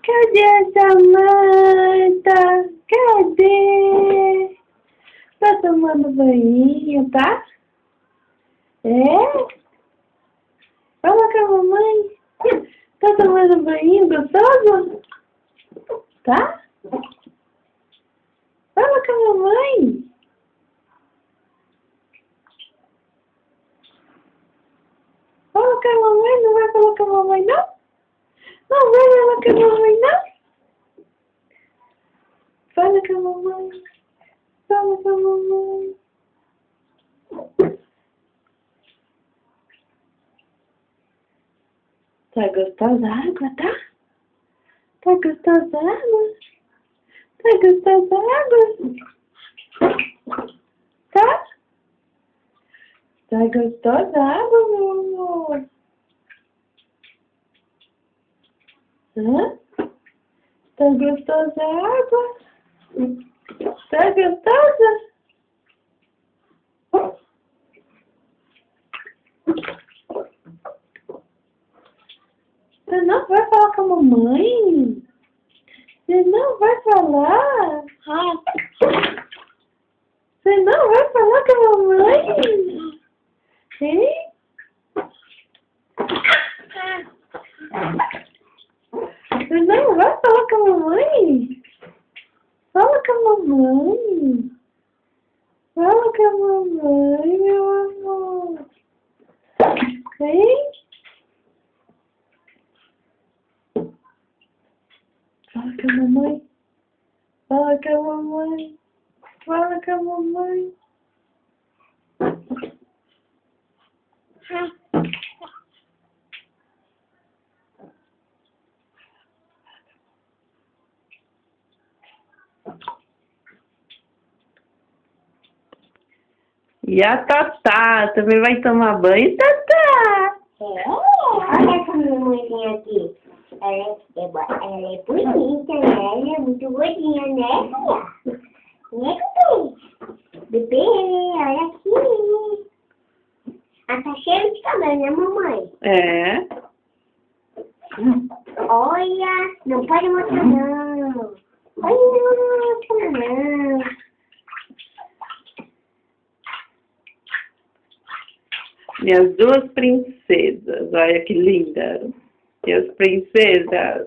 Cadê a Samanta? Cadê? Tá tomando banho, tá? É? Fala com a mamãe. Tá tomando banho gostoso? Tá? Fala com a mamãe. Fala com a mamãe, não vai falar com a mamãe, não? Não vai falar com a mamãe, não? Fala com a mamãe. Fala com a mamãe. Tá gostosa a água, tá? Tá gostosa a água? Tá gostosa a água? Tá? Tá gostosa a água, meu amor? Hã? Tá gostosa a água? Tá gostosa? Você não vai falar com a mamãe? Você não vai falar? Você não vai falar com a mamãe? Hein? Você não vai falar com a mamãe? Fala com a mamãe. Fala com a mamãe, meu amor. Hein? Fala com a mamãe. Fala com a mamãe. Fala com a mamãe. E a Tatá também vai tomar banho, Tatá? Olha essa mamãezinha aqui. Ela é bonita, né? Ela é muito gordinha, né, filha? Né, bebê? Bebê, olha aqui. Ela tá cheia de cabelo, né, mamãe? É. Olha, não pode mostrar, não. Olha, não mostra, não. Minhas duas princesas. Olha que linda. Minhas princesas.